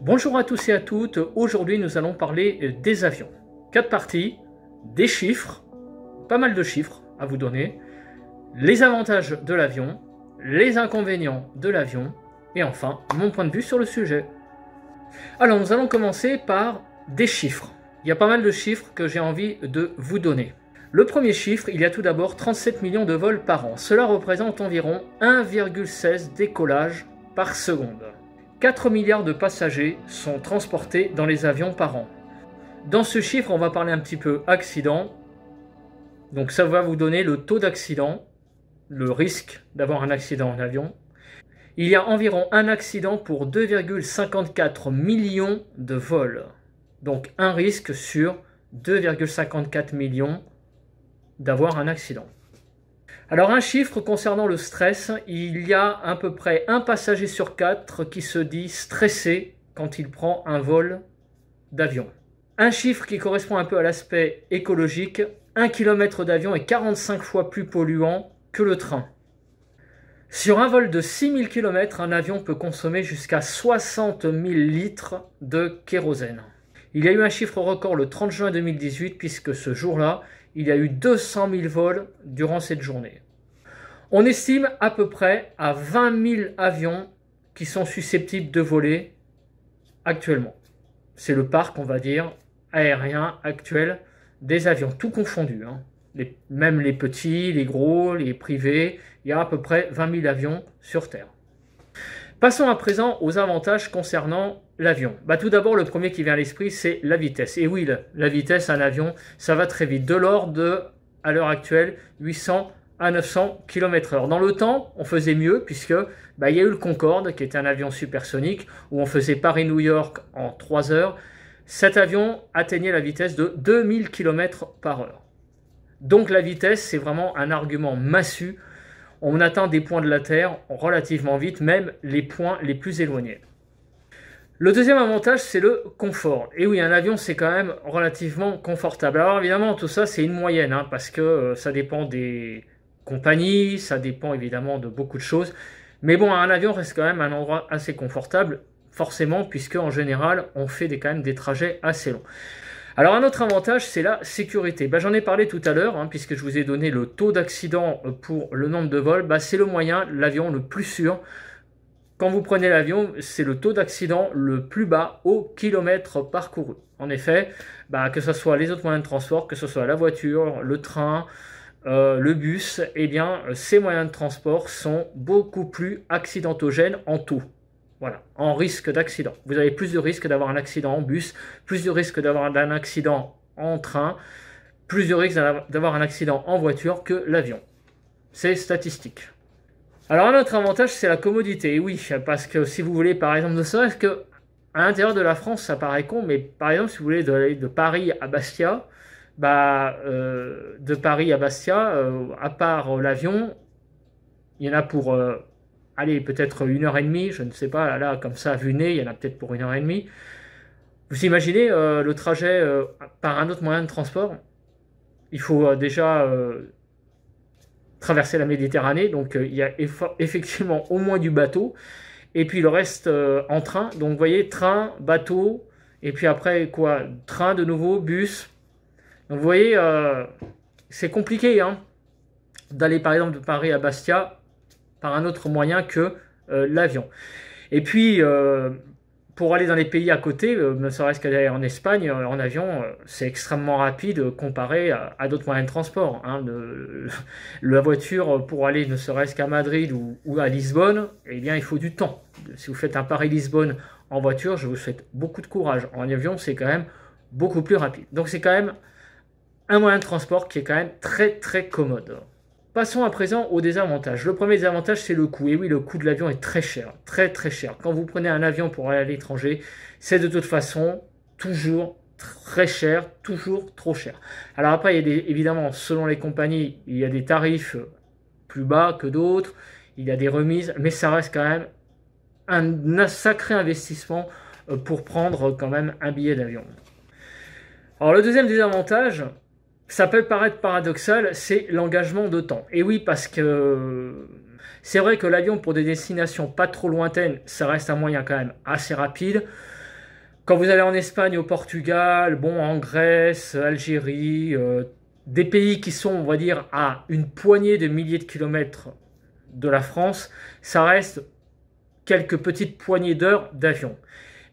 Bonjour à tous et à toutes, aujourd'hui nous allons parler des avions. 4 parties, des chiffres, pas mal de chiffres à vous donner, les avantages de l'avion, les inconvénients de l'avion, et enfin mon point de vue sur le sujet. Alors nous allons commencer par des chiffres. Il y a pas mal de chiffres que j'ai envie de vous donner. Le premier chiffre, il y a tout d'abord 37 millions de vols par an. Cela représente environ 1,16 décollages par seconde. 4 milliards de passagers sont transportés dans les avions par an. Dans ce chiffre, on va parler un petit peu accident. Donc ça va vous donner le taux d'accident, le risque d'avoir un accident en avion. Il y a environ un accident pour 2,54 millions de vols. Donc un risque sur 2,54 millions d'avoir un accident. Alors un chiffre concernant le stress, il y a à peu près un passager sur 4 qui se dit stressé quand il prend un vol d'avion. Un chiffre qui correspond un peu à l'aspect écologique, 1 km d'avion est 45 fois plus polluant que le train. Sur un vol de 6000 km, un avion peut consommer jusqu'à 60 000 litres de kérosène. Il y a eu un chiffre record le 30 juin 2018 puisque ce jour-là, il y a eu 200 000 vols durant cette journée. On estime à peu près à 20 000 avions qui sont susceptibles de voler actuellement. C'est le parc, on va dire, aérien actuel des avions, tout confondu. Même les petits, les gros, les privés, il y a à peu près 20 000 avions sur Terre. Passons à présent aux avantages concernant l'avion. Tout d'abord, le premier qui vient à l'esprit, c'est la vitesse. Et oui, la vitesse, un avion, ça va très vite. De l'ordre de, à l'heure actuelle, 800 à 900 km/h. Dans le temps, on faisait mieux, puisque il y a eu le Concorde, qui était un avion supersonique, où on faisait Paris-New York en 3 heures. Cet avion atteignait la vitesse de 2000 km/h. Donc la vitesse, c'est vraiment un argument massu. On atteint des points de la Terre relativement vite, même les points les plus éloignés. Le deuxième avantage, c'est le confort. Et oui, un avion, c'est quand même relativement confortable. Alors évidemment, tout ça, c'est une moyenne, parce que ça dépend des compagnies, ça dépend évidemment de beaucoup de choses. Mais bon, un avion reste quand même un endroit assez confortable, forcément, puisque en général, on fait quand même des trajets assez longs. Alors un autre avantage, c'est la sécurité. J'en ai parlé tout à l'heure, puisque je vous ai donné le taux d'accident pour le nombre de vols. C'est le moyen, l'avion le plus sûr. Quand vous prenez l'avion, c'est le taux d'accident le plus bas au kilomètre parcouru. En effet, que ce soit les autres moyens de transport, que ce soit la voiture, le train, le bus, ces moyens de transport sont beaucoup plus accidentogènes en tout. Voilà, en risque d'accident. Vous avez plus de risques d'avoir un accident en bus, plus de risques d'avoir un accident en train, plus de risques d'avoir un accident en voiture que l'avion. C'est statistique. Alors un autre avantage, c'est la commodité. Et oui, parce que si vous voulez, par exemple, ne serait-ce qu'à l'intérieur de la France, ça paraît con, mais par exemple, si vous voulez aller de Paris à Bastia, à part l'avion, il y en a pour... allez, peut-être 1h30, je ne sais pas, là, comme ça, vu nez, il y en a peut-être pour 1h30. Vous imaginez le trajet par un autre moyen de transport? Il faut déjà traverser la Méditerranée, donc il y a effectivement au moins du bateau, et puis le reste en train. Donc vous voyez, train, bateau, et puis après quoi? Train de nouveau, bus. Donc vous voyez, c'est compliqué d'aller par exemple de Paris à Bastia par un autre moyen que l'avion. Et puis, pour aller dans les pays à côté, ne serait-ce qu'aller en Espagne, en avion, c'est extrêmement rapide comparé à d'autres moyens de transport. La voiture, pour aller ne serait-ce qu'à Madrid ou à Lisbonne, il faut du temps. Si vous faites un Paris-Lisbonne en voiture, je vous souhaite beaucoup de courage. En avion, c'est quand même beaucoup plus rapide. Donc c'est quand même un moyen de transport qui est quand même très très commode. Passons à présent aux désavantages. Le premier désavantage, c'est le coût. Et oui, le coût de l'avion est très cher, très très cher. Quand vous prenez un avion pour aller à l'étranger, c'est de toute façon toujours très cher, toujours trop cher. Alors après, évidemment, selon les compagnies, il y a des tarifs plus bas que d'autres, il y a des remises, mais ça reste quand même un sacré investissement pour prendre quand même un billet d'avion. Alors le deuxième désavantage, ça peut paraître paradoxal, c'est l'engagement de temps. Et oui, parce que c'est vrai que l'avion pour des destinations pas trop lointaines, ça reste un moyen quand même assez rapide. Quand vous allez en Espagne, au Portugal, bon, en Grèce, Algérie, des pays qui sont, on va dire, à une poignée de milliers de kilomètres de la France, ça reste quelques petites poignées d'heures d'avion.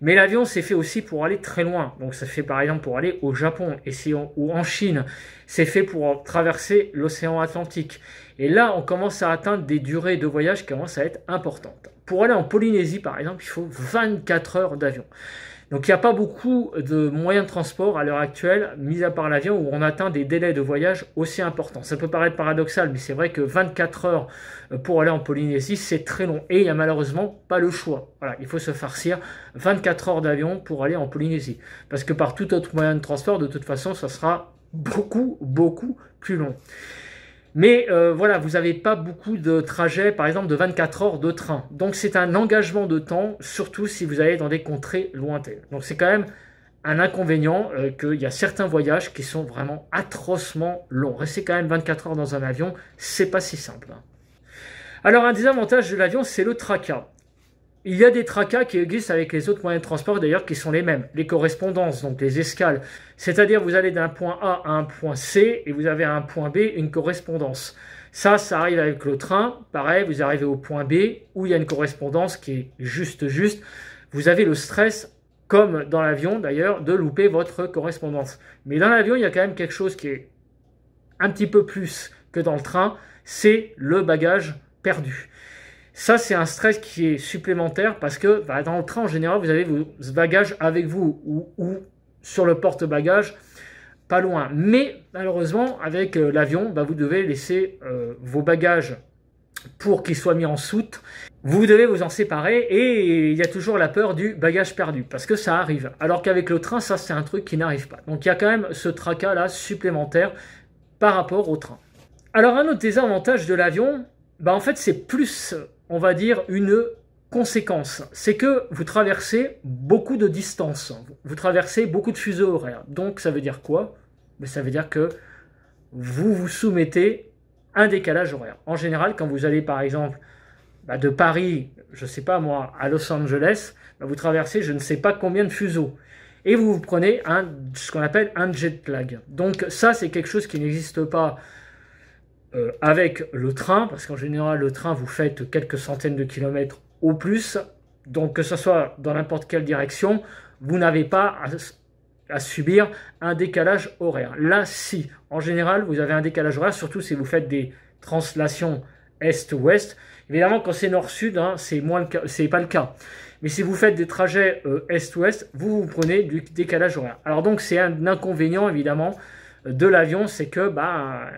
Mais l'avion, c'est fait aussi pour aller très loin. Donc, ça fait par exemple pour aller au Japon ou en Chine. C'est fait pour traverser l'océan Atlantique. Et là, on commence à atteindre des durées de voyage qui commencent à être importantes. Pour aller en Polynésie, par exemple, il faut 24 heures d'avion. Donc, il n'y a pas beaucoup de moyens de transport à l'heure actuelle, mis à part l'avion, où on atteint des délais de voyage aussi importants. Ça peut paraître paradoxal, mais c'est vrai que 24 heures pour aller en Polynésie, c'est très long. Et il n'y a malheureusement pas le choix. Voilà, il faut se farcir 24 heures d'avion pour aller en Polynésie. Parce que par tout autre moyen de transport, de toute façon, ça sera beaucoup plus long. Mais voilà, vous n'avez pas beaucoup de trajets, par exemple, de 24 heures de train. Donc, c'est un engagement de temps, surtout si vous allez dans des contrées lointaines. Donc, c'est quand même un inconvénient qu'il y a certains voyages qui sont vraiment atrocement longs. Rester quand même 24 heures dans un avion, c'est pas si simple. Alors, un des avantages de l'avion, c'est le tracas. Il y a des tracas qui existent avec les autres moyens de transport d'ailleurs qui sont les mêmes. Les correspondances, donc les escales. C'est-à-dire vous allez d'un point A à un point C et vous avez à un point B une correspondance. Ça arrive avec le train. Pareil, vous arrivez au point B où il y a une correspondance qui est juste. Vous avez le stress, comme dans l'avion d'ailleurs, de louper votre correspondance. Mais dans l'avion, il y a quand même quelque chose qui est un petit peu plus que dans le train, c'est le bagage perdu. Ça, c'est un stress qui est supplémentaire parce que dans le train, en général, vous avez vos bagages avec vous ou sur le porte-bagages, pas loin. Mais malheureusement, avec l'avion, vous devez laisser vos bagages pour qu'ils soient mis en soute. Vous devez vous en séparer et il y a toujours la peur du bagage perdu parce que ça arrive. Alors qu'avec le train, ça, c'est un truc qui n'arrive pas. Donc, il y a quand même ce tracas-là supplémentaire par rapport au train. Alors, un autre désavantage de l'avion, en fait, c'est plus, on va dire, une conséquence. C'est que vous traversez beaucoup de distances. Vous traversez beaucoup de fuseaux horaires. Donc, ça veut dire quoi? Ça veut dire que vous vous soumettez à un décalage horaire. En général, quand vous allez, par exemple, de Paris, je ne sais pas moi, à Los Angeles, vous traversez je ne sais pas combien de fuseaux. Et vous prenez ce qu'on appelle un jet lag. Donc, ça, c'est quelque chose qui n'existe pas avec le train, parce qu'en général, le train, vous faites quelques centaines de kilomètres au plus. Donc, que ce soit dans n'importe quelle direction, vous n'avez pas à subir un décalage horaire. Là, si. En général, vous avez un décalage horaire, surtout si vous faites des translations est-ouest. Évidemment, quand c'est nord-sud, c'est pas le cas. Mais si vous faites des trajets est-ouest, vous prenez du décalage horaire. Alors donc, c'est un inconvénient, évidemment, de l'avion, c'est que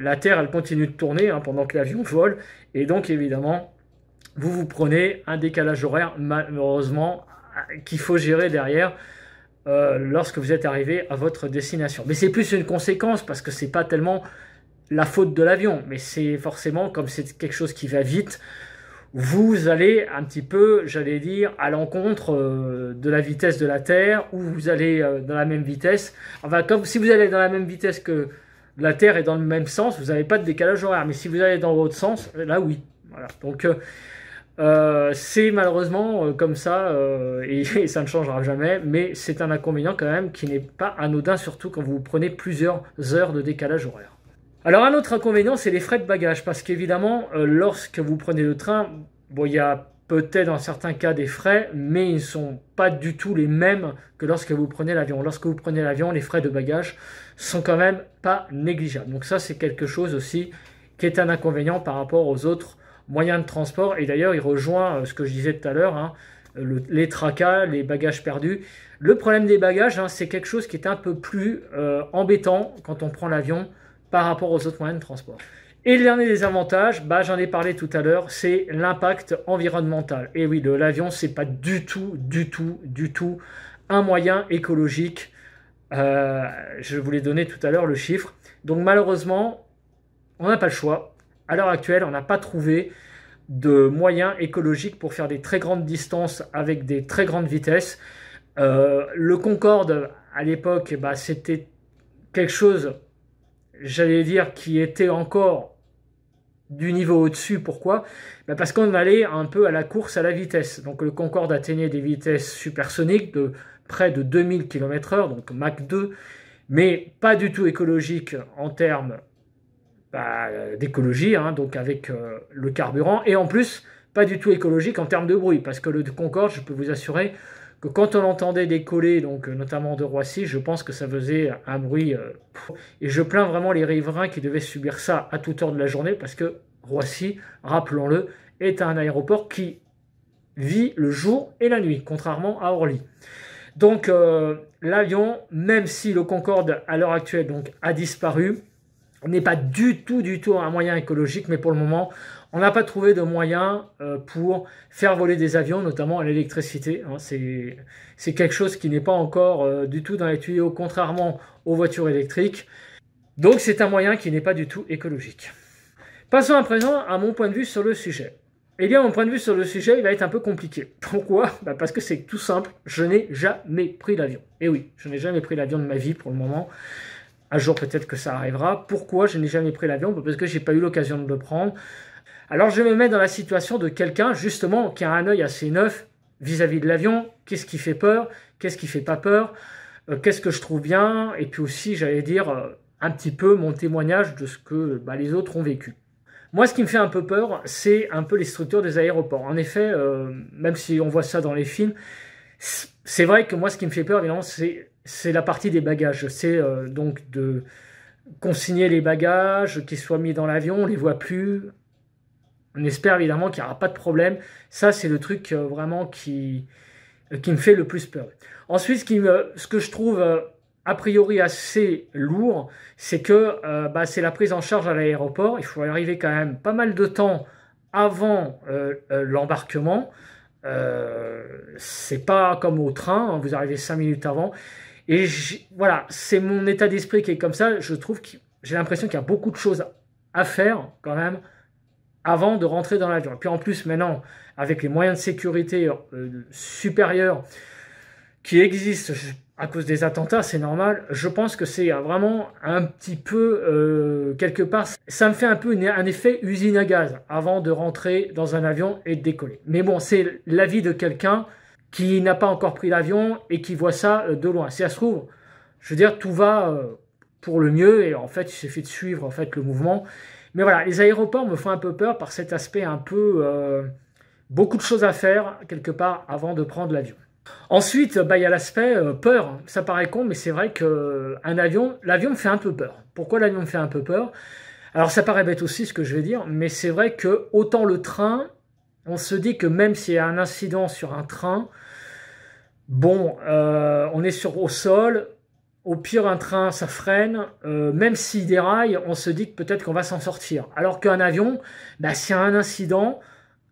la Terre, elle continue de tourner pendant que l'avion vole. Et donc, évidemment, vous prenez un décalage horaire, malheureusement, qu'il faut gérer derrière lorsque vous êtes arrivé à votre destination. Mais c'est plus une conséquence, parce que c'est pas tellement la faute de l'avion, mais c'est forcément, comme c'est quelque chose qui va vite, vous allez un petit peu, j'allais dire, à l'encontre de la vitesse de la Terre, ou vous allez dans la même vitesse. Enfin, comme si vous allez dans la même vitesse que la Terre et dans le même sens, vous n'avez pas de décalage horaire. Mais si vous allez dans l'autre sens, là oui. Voilà. Donc, c'est malheureusement comme ça, et ça ne changera jamais, mais c'est un inconvénient quand même qui n'est pas anodin, surtout quand vous prenez plusieurs heures de décalage horaire. Alors un autre inconvénient, c'est les frais de bagages, parce qu'évidemment, lorsque vous prenez le train, il y a peut-être dans certains cas des frais, mais ils ne sont pas du tout les mêmes que lorsque vous prenez l'avion. Lorsque vous prenez l'avion, les frais de bagages sont quand même pas négligeables. Donc ça, c'est quelque chose aussi qui est un inconvénient par rapport aux autres moyens de transport. Et d'ailleurs, il rejoint ce que je disais tout à l'heure, les tracas, les bagages perdus. Le problème des bagages, c'est quelque chose qui est un peu plus embêtant quand on prend l'avion par rapport aux autres moyens de transport. Et le dernier des avantages, j'en ai parlé tout à l'heure, c'est l'impact environnemental. Et oui, l'avion, c'est pas du tout un moyen écologique. Je vous l'ai donné tout à l'heure, le chiffre. Donc malheureusement, on n'a pas le choix. À l'heure actuelle, on n'a pas trouvé de moyens écologiques pour faire des très grandes distances avec des très grandes vitesses. Le Concorde, à l'époque, c'était quelque chose, j'allais dire, qui était encore du niveau au-dessus. Pourquoi? Parce qu'on allait un peu à la course à la vitesse. Donc le Concorde atteignait des vitesses supersoniques de près de 2000 km/h, donc Mach 2, mais pas du tout écologique en termes d'écologie, hein, donc avec le carburant, et en plus pas du tout écologique en termes de bruit, parce que le Concorde, je peux vous assurer que quand on l'entendait décoller, donc notamment de Roissy, je pense que ça faisait un bruit, et je plains vraiment les riverains qui devaient subir ça à toute heure de la journée, parce que Roissy, rappelons-le, est un aéroport qui vit le jour et la nuit, contrairement à Orly. Donc l'avion, même si le Concorde à l'heure actuelle donc, a disparu, n'est pas du tout un moyen écologique, mais pour le moment, on n'a pas trouvé de moyen pour faire voler des avions, notamment à l'électricité. Hein, c'est quelque chose qui n'est pas encore du tout dans les tuyaux, contrairement aux voitures électriques. Donc c'est un moyen qui n'est pas du tout écologique. Passons à présent à mon point de vue sur le sujet. Eh bien, mon point de vue sur le sujet, il va être un peu compliqué. Pourquoi? Parce que c'est tout simple, je n'ai jamais pris l'avion. Et oui, je n'ai jamais pris l'avion de ma vie pour le moment. Un jour, peut-être que ça arrivera. Pourquoi je n'ai jamais pris l'avion? Parce que je n'ai pas eu l'occasion de le prendre. Alors, je me mets dans la situation de quelqu'un, justement, qui a un œil assez neuf vis-à-vis de l'avion. Qu'est-ce qui fait peur? Qu'est-ce qui fait pas peur? Qu'est-ce que je trouve bien? Et puis aussi, j'allais dire, un petit peu mon témoignage de ce que les autres ont vécu. Moi, ce qui me fait un peu peur, c'est un peu les structures des aéroports. En effet, même si on voit ça dans les films, c'est vrai que moi, ce qui me fait peur, évidemment, c'est la partie des bagages. C'est donc de consigner les bagages, qu'ils soient mis dans l'avion, on ne les voit plus. On espère évidemment qu'il n'y aura pas de problème. Ça, c'est le truc vraiment qui me fait le plus peur. Ensuite, ce que je trouve a priori assez lourd, c'est que c'est la prise en charge à l'aéroport. Il faut arriver quand même pas mal de temps avant l'embarquement. C'est pas comme au train, hein, vous arrivez 5 minutes avant. Et voilà, c'est mon état d'esprit qui est comme ça. Je trouve que j'ai l'impression qu'il y a beaucoup de choses à faire quand même avant de rentrer dans l'avion. Et puis en plus, maintenant, avec les moyens de sécurité supérieurs qui existent à cause des attentats, c'est normal. Je pense que c'est vraiment un petit peu, quelque part, ça me fait un peu un effet usine à gaz avant de rentrer dans un avion et de décoller. Mais bon, c'est l'avis de quelqu'un qui n'a pas encore pris l'avion et qui voit ça de loin. Si ça se trouve, je veux dire, tout va pour le mieux et en fait, il suffit de suivre en fait, le mouvement. Mais voilà, les aéroports me font un peu peur par cet aspect un peu... beaucoup de choses à faire, quelque part, avant de prendre l'avion. Ensuite, il y a l'aspect peur. Ça paraît con, mais c'est vrai que l'avion me fait un peu peur. Pourquoi l'avion me fait un peu peur? Alors, ça paraît bête aussi, ce que je vais dire, mais c'est vrai que autant le train, on se dit que même s'il y a un incident sur un train, bon, on est au sol, au pire un train ça freine, même s'il déraille, on se dit que peut-être qu'on va s'en sortir. Alors qu'un avion, s'il y a un incident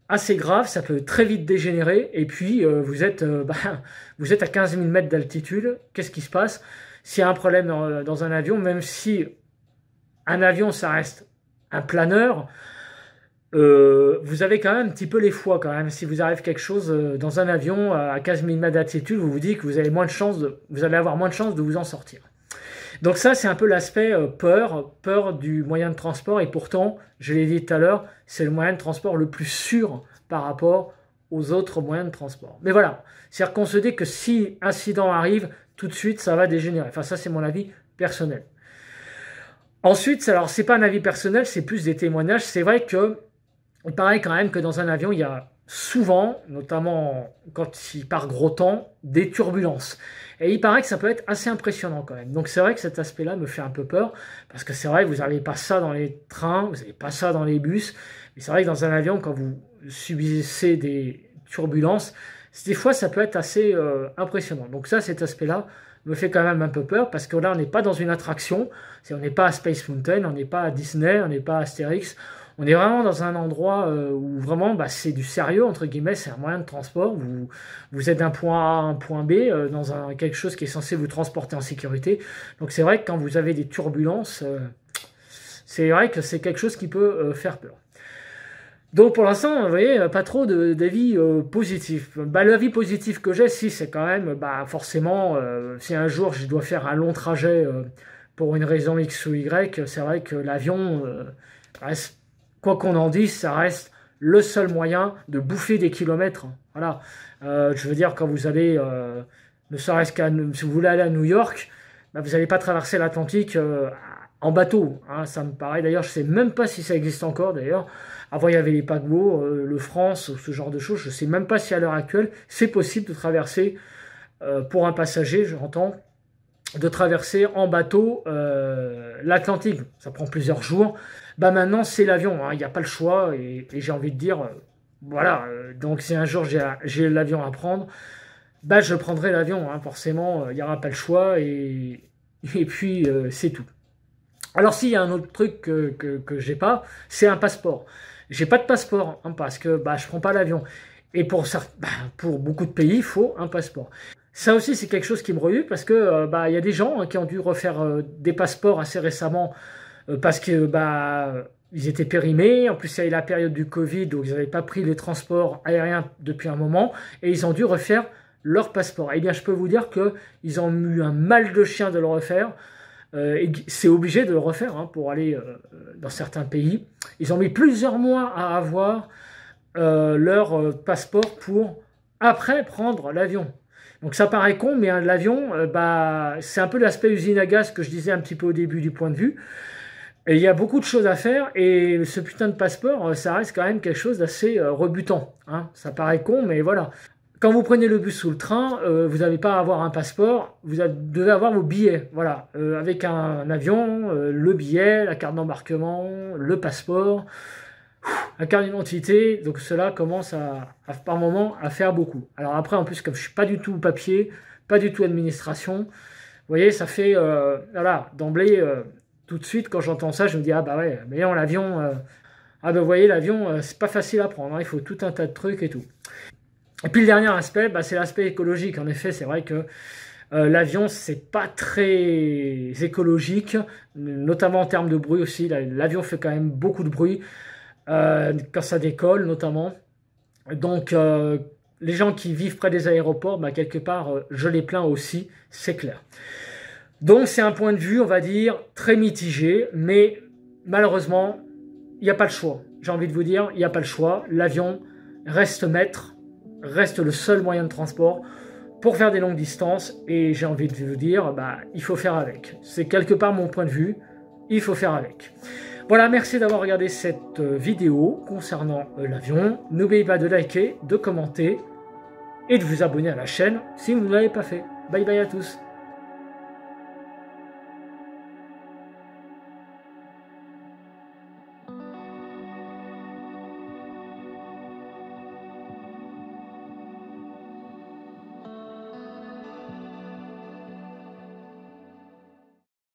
assez grave, ça peut très vite dégénérer, et puis vous êtes à 15 000 mètres d'altitude, qu'est-ce qui se passe? S'il y a un problème dans un avion, même si un avion ça reste un planeur, vous avez quand même un petit peu les foies quand même. Si vous arrive quelque chose dans un avion à 15 000 mètres d'altitude, vous vous dites que vous allez avoir moins de chances de vous en sortir. Donc ça, c'est un peu l'aspect peur du moyen de transport. Et pourtant, je l'ai dit tout à l'heure, c'est le moyen de transport le plus sûr par rapport aux autres moyens de transport. Mais voilà, c'est-à-dire qu'on se dit que si incident arrive, tout de suite, ça va dégénérer. Enfin, ça, c'est mon avis personnel. Ensuite, alors, c'est pas un avis personnel, c'est plus des témoignages. C'est vrai que il paraît quand même que dans un avion, il y a souvent, notamment quand il part gros temps, des turbulences. Et il paraît que ça peut être assez impressionnant quand même. Donc c'est vrai que cet aspect-là me fait un peu peur, parce que c'est vrai que vous n'avez pas ça dans les trains, vous n'avez pas ça dans les bus, mais c'est vrai que dans un avion, quand vous subissez des turbulences, des fois ça peut être assez impressionnant. Donc ça, cet aspect-là me fait quand même un peu peur, parce que là, on n'est pas dans une attraction, on n'est pas à Space Mountain, on n'est pas à Disney, on n'est pas à Astérix. On est vraiment dans un endroit où vraiment c'est du sérieux, entre guillemets, c'est un moyen de transport. Vous êtes d'un point A à un point B dans quelque chose qui est censé vous transporter en sécurité. Donc c'est vrai que quand vous avez des turbulences, c'est vrai que c'est quelque chose qui peut faire peur. Donc pour l'instant, vous voyez, pas trop d'avis positifs. L'avis positif que j'ai, si, c'est quand même, forcément, si un jour je dois faire un long trajet pour une raison X ou Y, c'est vrai que l'avion reste quoi qu'on en dise, ça reste le seul moyen de bouffer des kilomètres. Voilà. Je veux dire, quand vous allez, ne serait-ce qu'à, si vous voulez aller à New York, bah, vous n'allez pas traverser l'Atlantique en bateau. Hein, ça me paraît, d'ailleurs, je ne sais même pas si ça existe encore, d'ailleurs. Avant, il y avait les paquebots, le France, ce genre de choses. Je ne sais même pas si à l'heure actuelle, c'est possible de traverser, pour un passager, j'entends, de traverser en bateau l'Atlantique. Ça prend plusieurs jours. Bah maintenant, c'est l'avion. Hein, il n'y a pas le choix. Et j'ai envie de dire, voilà. Donc, si un jour j'ai l'avion à prendre, bah, je prendrai l'avion. Hein, forcément, il n'y aura pas le choix. Et puis, c'est tout. Alors, s'il y a un autre truc que j'ai pas, c'est un passeport. J'ai pas de passeport hein, parce que bah, je prends pas l'avion. Et pour beaucoup de pays, il faut un passeport. Ça aussi, c'est quelque chose qui me rebute parce que bah, y a des gens hein, qui ont dû refaire des passeports assez récemment parce que bah, ils étaient périmés. En plus, il y a eu la période du Covid, donc ils n'avaient pas pris les transports aériens depuis un moment et ils ont dû refaire leur passeport. Eh bien, je peux vous dire qu'ils ont eu un mal de chien de le refaire. Et c'est obligé de le refaire hein, pour aller dans certains pays. Ils ont mis plusieurs mois à avoir leur passeport pour après prendre l'avion. Donc ça paraît con, mais l'avion, bah, c'est un peu l'aspect usine à gaz que je disais un petit peu au début du point de vue. Et il y a beaucoup de choses à faire et ce putain de passeport, ça reste quand même quelque chose d'assez rebutant. Hein. Ça paraît con, mais voilà. Quand vous prenez le bus ou le train, vous n'avez pas à avoir un passeport, vous devez avoir vos billets. Voilà, avec un avion, le billet, la carte d'embarquement, le passeport, la carte d'identité. Donc cela commence par moment à faire beaucoup. Alors après, en plus, comme je suis pas du tout papier, pas du tout administration, vous voyez, ça fait, voilà, d'emblée, tout de suite, quand j'entends ça, je me dis, ah bah ouais, mais non, l'avion, ah bah vous voyez, l'avion, c'est pas facile à prendre, hein, il faut tout un tas de trucs et tout. Et puis le dernier aspect, bah, c'est l'aspect écologique. En effet, c'est vrai que l'avion, c'est pas très écologique, notamment en termes de bruit aussi. L'avion fait quand même beaucoup de bruit quand ça décolle, notamment. Donc, les gens qui vivent près des aéroports, bah, quelque part, je les plains aussi, c'est clair. Donc, c'est un point de vue, on va dire, très mitigé, mais malheureusement, il n'y a pas le choix. J'ai envie de vous dire, il n'y a pas le choix. L'avion reste maître, reste le seul moyen de transport pour faire des longues distances et j'ai envie de vous dire, bah, il faut faire avec. C'est quelque part mon point de vue, il faut faire avec. Voilà, merci d'avoir regardé cette vidéo concernant l'avion. N'oubliez pas de liker, de commenter et de vous abonner à la chaîne si vous ne l'avez pas fait. Bye bye à tous.